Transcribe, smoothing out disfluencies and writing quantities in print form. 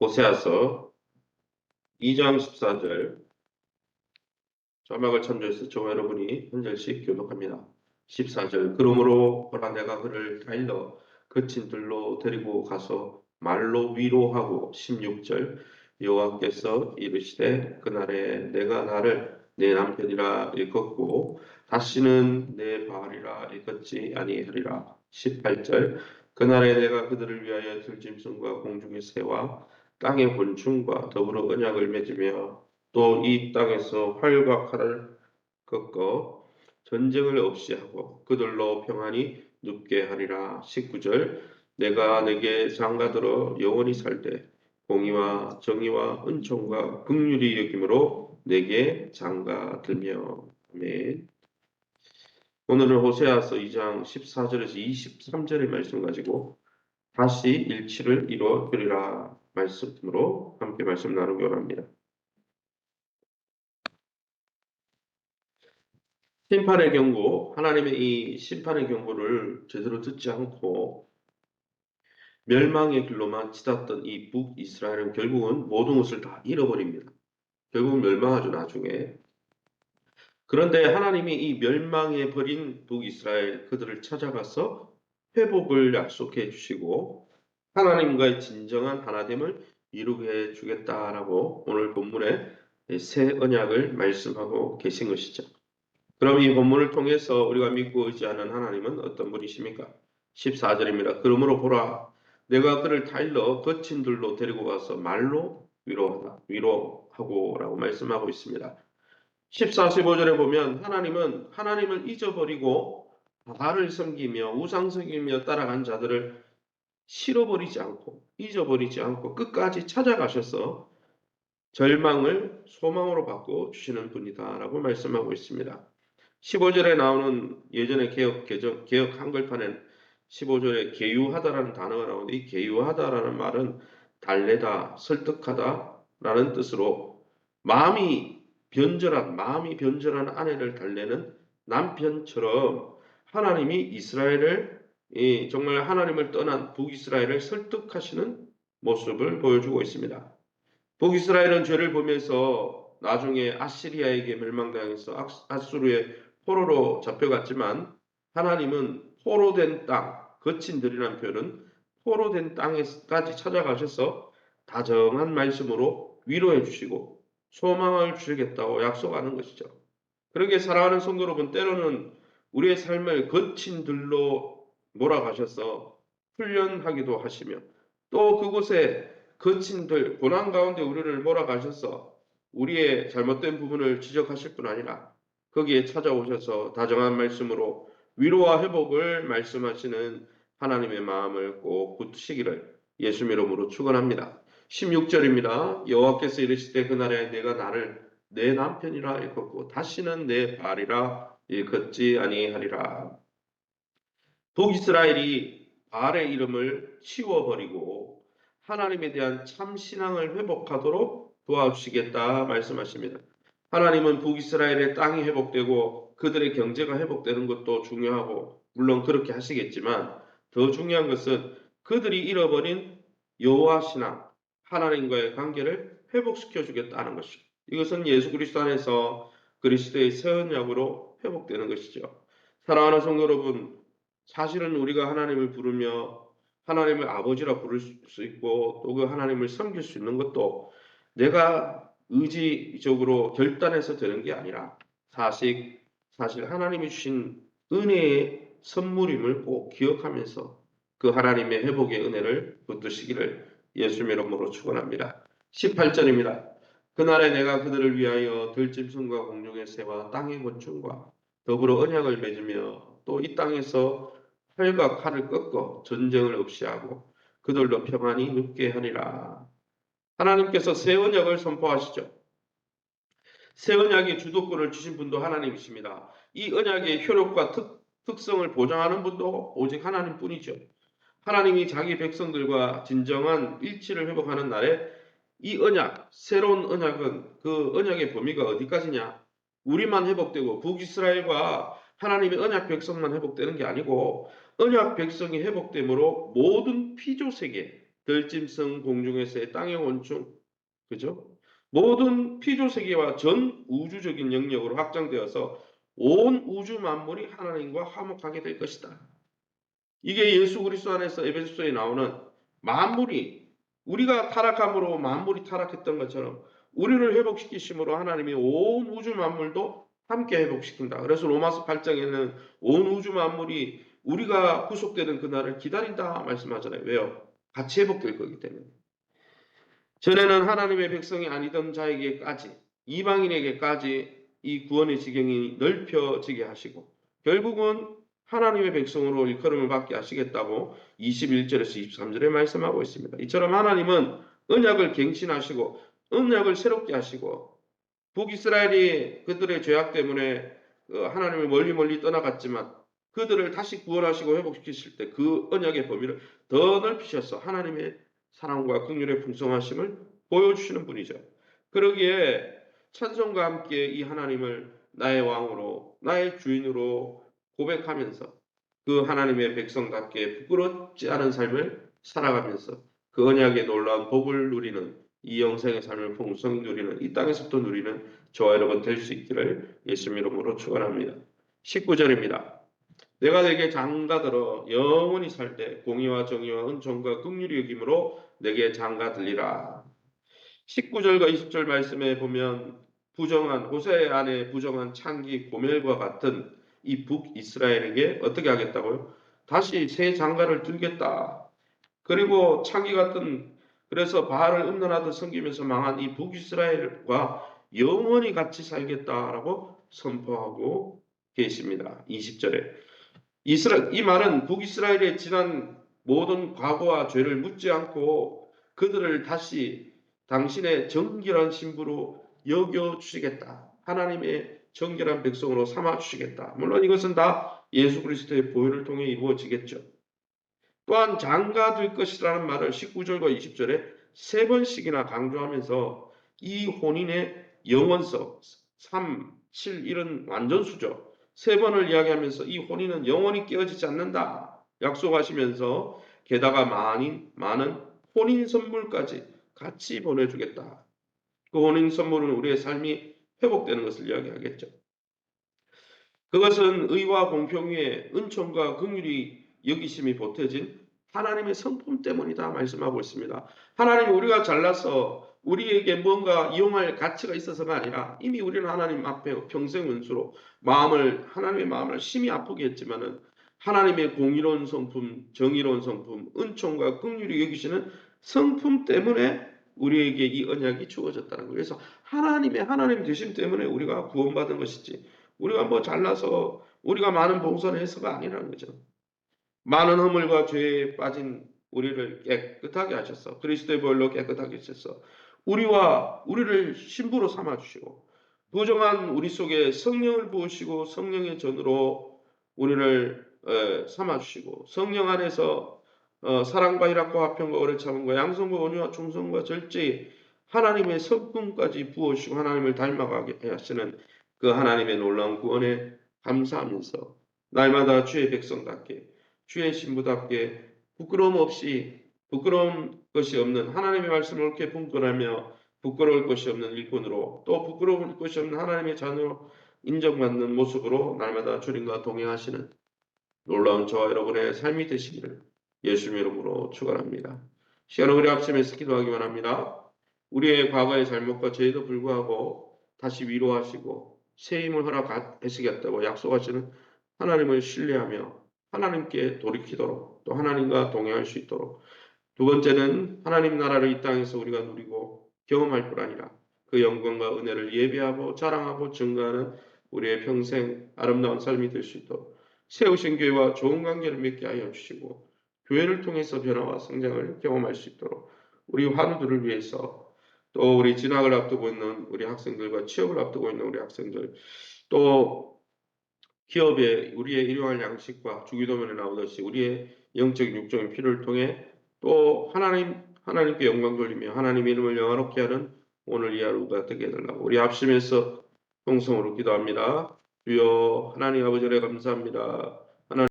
호세아서 2장 14절 자막을 참조해서 저와 여러분이 한 절씩 교독합니다. 14절 그러므로 보라 내가 그를 타일러 거친 들로 데리고 가서 말로 위로하고 16절 여호와께서 이르시되 그날에 내가 나를 내 남편이라 일컫고 다시는 내 바알이라 일컫지 아니하리라. 18절 그날에 내가 그들을 위하여 들짐승과 공중의 새와 땅의 곤충과 더불어 언약을 맺으며 또 이 땅에서 활과 칼을 꺾어 전쟁을 없이 하고 그들로 평안히 눕게 하리라. 19절 내가 내게 장가들어 영원히 살되 공의와 정의와 은총과 긍휼이 여김으로 내게 장가들며. 아멘. 오늘은 호세아서 2장 14절에서 23절의 말씀 가지고 다시 일치를 이루어 드리라 말씀으로 함께 말씀 나누기 원합니다. 심판의 경고, 하나님의 이 심판의 경고를 제대로 듣지 않고 멸망의 길로만 치닫던 이 북이스라엘은 결국은 모든 것을 다 잃어버립니다. 결국은 멸망하죠, 나중에. 그런데 하나님이 이 멸망해 버린 북이스라엘 그들을 찾아가서 회복을 약속해 주시고 하나님과의 진정한 하나됨을 이루게 해 주겠다라고 오늘 본문에 새 언약을 말씀하고 계신 것이죠. 그럼 이 본문을 통해서 우리가 믿고 의지하는 하나님은 어떤 분이십니까? 14절입니다. 그러므로 보라 내가 그를 타일러 거친 들로 데리고 가서 말로 위로하고 라고 말씀하고 있습니다. 14, 15절에 보면 하나님은 하나님을 잊어버리고 바알을 섬기며 우상 섬기며 따라간 자들을 잃어버리지 않고 잊어버리지 않고 끝까지 찾아가셔서 절망을 소망으로 바꿔주시는 분이다라고 말씀하고 있습니다. 15절에 나오는 예전의 개혁 한글판엔 15절에 계유하다라는 단어가 나오는데 이 계유하다라는 말은 달래다, 설득하다라는 뜻으로 마음이 변절한 아내를 달래는 남편처럼 하나님이 이스라엘을 정말 하나님을 떠난 북이스라엘을 설득하시는 모습을 보여주고 있습니다. 북이스라엘은 죄를 보면서 나중에 아시리아에게 멸망당해서 아수르의 포로로 잡혀갔지만 하나님은 포로된 땅, 거친 들이라는 표현은 포로된 땅에까지 찾아가셔서 다정한 말씀으로 위로해 주시고 소망을 주시겠다고 약속하는 것이죠. 그러게 사랑하는 성도 여러분, 때로는 우리의 삶을 거친 들로 몰아가셔서 훈련하기도 하시며 또 그곳에 거친 들, 고난 가운데 우리를 몰아가셔서 우리의 잘못된 부분을 지적하실 뿐 아니라 거기에 찾아오셔서 다정한 말씀으로 위로와 회복을 말씀하시는 하나님의 마음을 꼭 붙으시기를 예수 이름으로 축원합니다. 16절입니다. 여호와께서 이르시되 그날에 내가 나를 내 남편이라 일컫고 다시는 내 바알이라 일컫지 아니하리라. 북이스라엘이 바알의 이름을 치워버리고 하나님에 대한 참 신앙을 회복하도록 도와주시겠다 말씀하십니다. 하나님은 북이스라엘의 땅이 회복되고 그들의 경제가 회복되는 것도 중요하고 물론 그렇게 하시겠지만 더 중요한 것은 그들이 잃어버린 여호와 신앙, 하나님과의 관계를 회복시켜 주겠다는 것이죠. 이것은 예수 그리스도 안에서 그리스도의 새 언약으로 회복되는 것이죠. 사랑하는 성도 여러분, 사실은 우리가 하나님을 부르며 하나님을 아버지라 부를 수 있고 또 그 하나님을 섬길 수 있는 것도 내가 의지적으로 결단해서 되는 게 아니라 사실 하나님이 주신 은혜의 선물임을 꼭 기억하면서 그 하나님의 회복의 은혜를 붙드시기를 예수 이름으로 축원합니다. 18절입니다. 그날에 내가 그들을 위하여 들짐승과 공중의 새와 땅의 곤충과 더불어 언약을 맺으며 또 이 땅에서 활과 칼을 꺾어 전쟁을 없이 하고 그들로 평안히 눕게 하리라. 하나님께서 새 언약을 선포하시죠. 새 언약의 주도권을 주신 분도 하나님이십니다. 이 언약의 효력과 특성을 보장하는 분도 오직 하나님뿐이죠. 하나님이 자기 백성들과 진정한 일치를 회복하는 날에 이 언약, 새로운 언약은 그 언약의 범위가 어디까지냐? 우리만 회복되고 북이스라엘과 하나님의 언약 백성만 회복되는 게 아니고 언약 백성이 회복됨으로 모든 피조세계, 들짐승, 공중에서의 땅의 곤충, 그죠? 모든 피조세계와 전 우주적인 영역으로 확장되어서 온 우주 만물이 하나님과 화목하게 될 것이다. 이게 예수 그리스도 안에서 에베소서에 나오는 만물이 우리가 타락함으로 만물이 타락했던 것처럼 우리를 회복시키심으로 하나님이 온 우주 만물도 함께 회복시킨다. 그래서 로마서 8장에는 온 우주 만물이 우리가 구속되는 그날을 기다린다 말씀하잖아요. 왜요? 같이 회복될 거기 때문에. 전에는 하나님의 백성이 아니던 자에게까지 이방인에게까지 이 구원의 지경이 넓혀지게 하시고 결국은 하나님의 백성으로 일컬음을 받게 하시겠다고 21절에서 23절에 말씀하고 있습니다. 이처럼 하나님은 언약을 갱신하시고 언약을 새롭게 하시고 북이스라엘이 그들의 죄악 때문에 하나님을 멀리 떠나갔지만 그들을 다시 구원하시고 회복시키실 때 그 언약의 범위를 더 넓히셔서 하나님의 사랑과 긍휼의 풍성하심을 보여주시는 분이죠. 그러기에 찬송과 함께 이 하나님을 나의 왕으로 나의 주인으로 고백하면서 그 하나님의 백성답게 부끄럽지 않은 삶을 살아가면서 그 언약의 놀라운 복을 누리는 이 영생의 삶을 풍성히 누리는 이 땅에서부터 누리는 저와 여러분 될 수 있기를 예수님 이름으로 축원합니다. 19절입니다. 내가 내게 장가들어 영원히 살 때 공의와 정의와 은총과 긍휼이 여김으로 내게 장가들리라. 19절과 20절 말씀에 보면 부정한 호세 안에 부정한 창기 고멜과 같은 이 북이스라엘에게 어떻게 하겠다고요? 다시 새 장가를 들겠다. 그리고 창기 같은 그래서 바알을 음란하듯 섬기면서 망한 이 북이스라엘과 영원히 같이 살겠다라고 선포하고 계십니다. 20절에 이 말은 북이스라엘의 지난 모든 과거와 죄를 묻지 않고 그들을 다시 당신의 정결한 신부로 여겨주시겠다. 하나님의 정결한 백성으로 삼아주시겠다. 물론 이것은 다 예수 그리스도의 보혈을 통해 이루어지겠죠. 또한 장가될 것이라는 말을 19절과 20절에 세 번씩이나 강조하면서 이 혼인의 영원성, 3, 7, 1은 완전수죠. 세 번을 이야기하면서 이 혼인은 영원히 깨어지지 않는다. 약속하시면서 게다가 많은 혼인 선물까지 같이 보내주겠다. 그 혼인 선물은 우리의 삶이 회복되는 것을 이야기하겠죠. 그것은 의와 공평 위에 은총과 긍휼이 여기심이 보태진 하나님의 성품 때문이다 말씀하고 있습니다. 하나님 우리가 잘나서 우리에게 뭔가 이용할 가치가 있어서가 아니라 이미 우리는 하나님 앞에 평생 은수로 하나님의 마음을 심히 아프게 했지만은 하나님의 공의로운 성품, 정의로운 성품, 은총과 긍휼이 여기시는 성품 때문에 우리에게 이 언약이 주어졌다는 거예요. 그래서 하나님 되심 때문에 우리가 구원받은 것이지 우리가 뭐 잘나서 우리가 많은 봉사를 해서가 아니라는 거죠. 많은 허물과 죄에 빠진 우리를 깨끗하게 하셨어. 그리스도의 보혈로 깨끗하게 하셨어. 우리를 신부로 삼아주시고 부정한 우리 속에 성령을 부으시고 성령의 전으로 우리를 삼아주시고 성령 안에서 사랑과 희락과 화평과 오래 참음과 양성과 온유와 충성과 절제 하나님의 성품까지 부어주시고 하나님을 닮아가게 하시는 그 하나님의 놀라운 구원에 감사하면서 날마다 주의 백성답게 주의 신부답게 부끄러운 것이 없는 하나님의 말씀을 옳게 분별하며 부끄러울 것이 없는 일꾼으로 또 부끄러울 것이 없는 하나님의 자녀로 인정받는 모습으로 날마다 주님과 동행하시는 놀라운 저와 여러분의 삶이 되시기를 예수님 이름으로 축원합니다. 시간을 우리 합심해서 기도하기만 합니다. 우리의 과거의 잘못과 죄에도 불구하고 다시 위로하시고 새 힘을 허락하시겠다고 약속하시는 하나님을 신뢰하며 하나님께 돌이키도록 또 하나님과 동행할 수 있도록 두 번째는 하나님 나라를 이 땅에서 우리가 누리고 경험할 뿐 아니라 그 영광과 은혜를 예배하고 자랑하고 증거하는 우리의 평생 아름다운 삶이 될 수 있도록 세우신 교회와 좋은 관계를 맺게 하여 주시고 교회를 통해서 변화와 성장을 경험할 수 있도록 우리 환우들을 위해서 또 우리 진학을 앞두고 있는 우리 학생들과 취업을 앞두고 있는 우리 학생들 또 기업에 우리의 일용할 양식과 주기도문에 나오듯이 우리의 영적인 육적인 필요를 통해 또 하나님께 영광 돌리며 하나님 이름을 영화롭게 하는 오늘 이 하루가 되게 해달라고 우리 합심해서 통성으로 기도합니다. 주여 하나님 아버지 감사합니다.